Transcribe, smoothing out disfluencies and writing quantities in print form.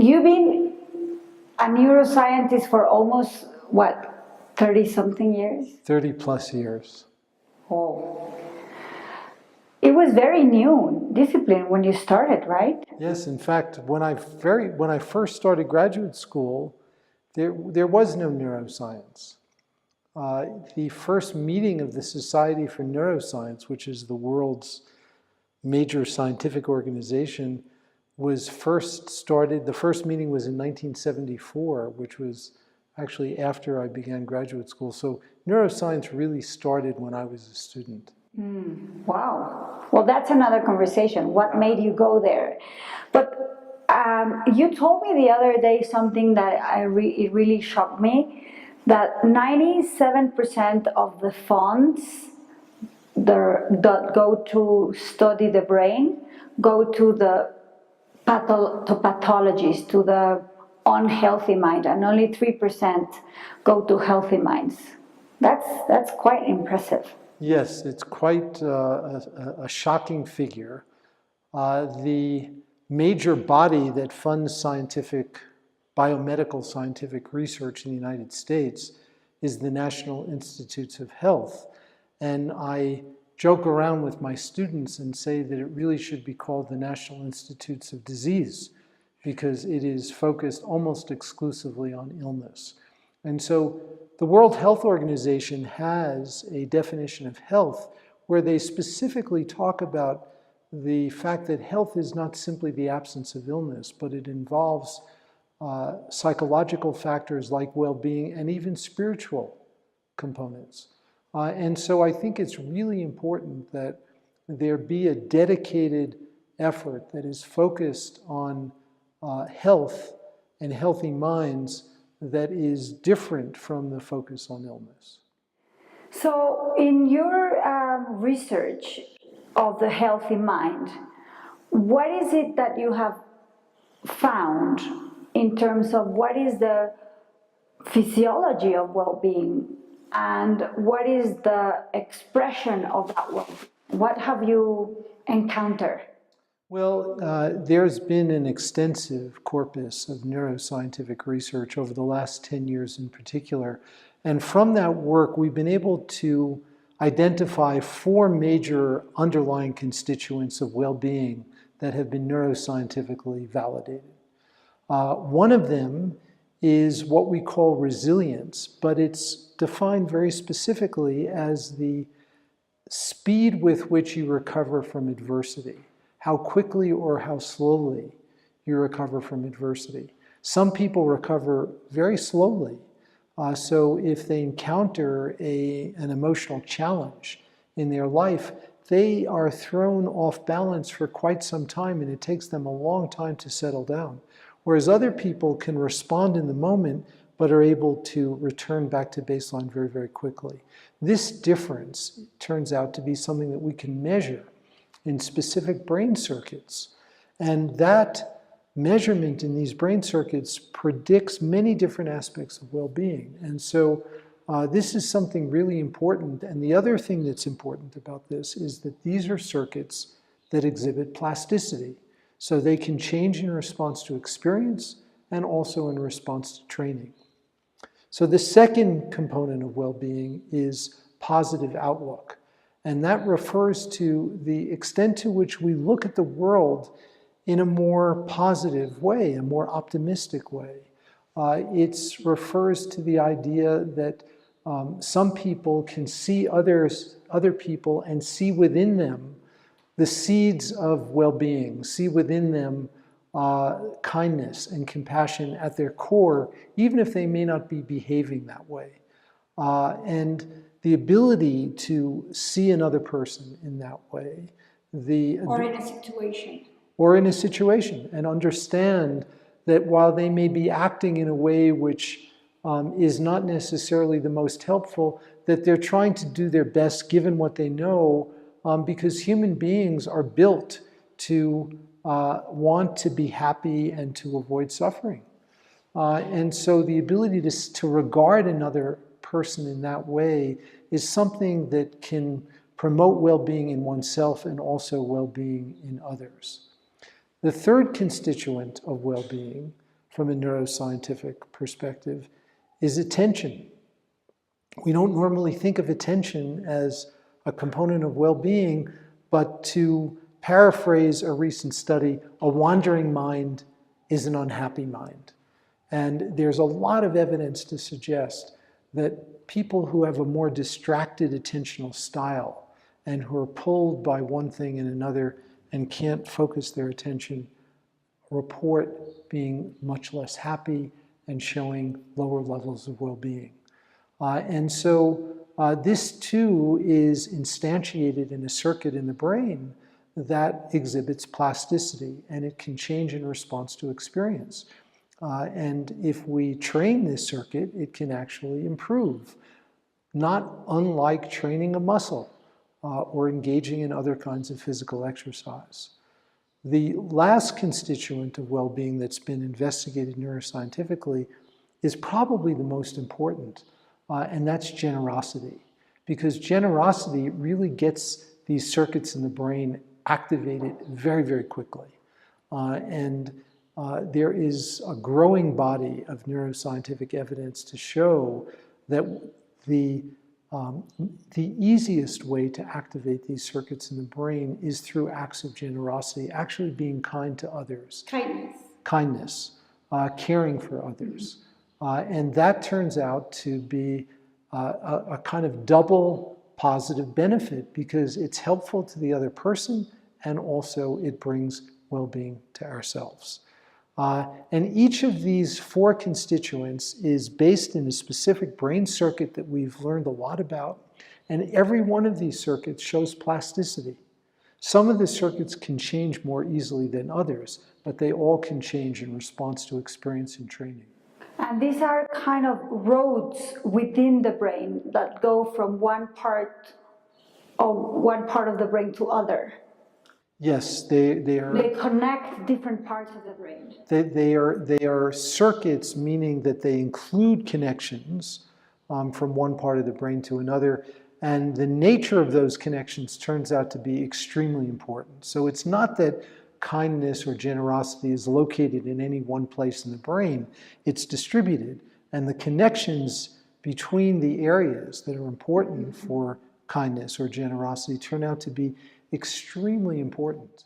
You've been a neuroscientist for almost, what, 30 something years? 30 plus years. Oh. It was very new discipline when you started, right? Yes, in fact, when I first started graduate school, there was no neuroscience. The first meeting of the Society for Neuroscience, which is the world's major scientific organization, was first started, the first meeting was in 1974, which was actually after I began graduate school. So neuroscience really started when I was a student. Wow. Well, that's another conversation. What made you go there? But you told me the other day something that it really shocked me, that 97% of the funds that go to study the brain go to the pathologies, to the unhealthy mind, and only 3% go to healthy minds. That's quite impressive. Yes, it's quite a shocking figure. The major body that funds biomedical scientific research in the United States is the National Institutes of Health. And I joke around with my students and say that it really should be called the National Institutes of Disease, because it is focused almost exclusively on illness. And so the World Health Organization has a definition of health where they specifically talk about the fact that health is not simply the absence of illness, but it involves psychological factors like well-being and even spiritual components. And so I think it's really important that there be a dedicated effort that is focused on health and healthy minds that is different from the focus on illness. So in your research of the healthy mind, what is it that you have found in terms of what is the physiology of well-being and what is the expression of that well-being? What have you encountered? Well, there's been an extensive corpus of neuroscientific research over the last 10 years in particular. And from that work, we've been able to identify 4 major underlying constituents of well-being that have been neuroscientifically validated. One of them is what we call resilience, but it's defined very specifically as the speed with which you recover from adversity, how quickly or how slowly you recover from adversity. Some people recover very slowly. So if they encounter an emotional challenge in their life, they are thrown off balance for quite some time, and it takes them a long time to settle down. Whereas other people can respond in the moment, but are able to return back to baseline very, very quickly. This difference turns out to be something that we can measure in specific brain circuits. And that measurement in these brain circuits predicts many different aspects of well-being. And so this is something really important. And the other thing that's important about this is that these are circuits that exhibit plasticity. So they can change in response to experience and also in response to training. So the second component of well-being is positive outlook. And that refers to the extent to which we look at the world in a more positive way, a more optimistic way. It refers to the idea that some people can see other people and see within them the seeds of well-being, see within them kindness and compassion at their core, even if they may not be behaving that way. And the ability to see another person in that way. Or in a situation. Or in a situation, and understand that while they may be acting in a way which is not necessarily the most helpful, that they're trying to do their best given what they know, because human beings are built to want to be happy and to avoid suffering. And so the ability to regard another person in that way is something that can promote well-being in oneself and also well-being in others. The third constituent of well-being, from a neuroscientific perspective, is attention. We don't normally think of attention as a component of well-being, but to paraphrase a recent study, a wandering mind is an unhappy mind. And there's a lot of evidence to suggest that people who have a more distracted attentional style and who are pulled by one thing and another and can't focus their attention report being much less happy and showing lower levels of well-being. And so this too is instantiated in a circuit in the brain that exhibits plasticity, and it can change in response to experience. And if we train this circuit, it can actually improve, not unlike training a muscle or engaging in other kinds of physical exercise. The last constituent of well-being that's been investigated neuroscientifically is probably the most important, and that's generosity. Because generosity really gets these circuits in the brain activated very, very quickly. There is a growing body of neuroscientific evidence to show that the easiest way to activate these circuits in the brain is through acts of generosity, actually being kind to others. Kindness, caring for others. And that turns out to be a kind of double positive benefit because it's helpful to the other person and also it brings well-being to ourselves. And each of these four constituents is based in a specific brain circuit that we've learned a lot about, and every one of these circuits shows plasticity. Some of the circuits can change more easily than others, but they all can change in response to experience and training. And these are kind of roads within the brain that go from one part of the brain to other. Yes, they are. They connect different parts of the brain. They are circuits, meaning that they include connections from one part of the brain to another. And the nature of those connections turns out to be extremely important. So it's not that kindness or generosity is located in any one place in the brain. It's distributed. And the connections between the areas that are important for kindness or generosity turn out to be extremely important.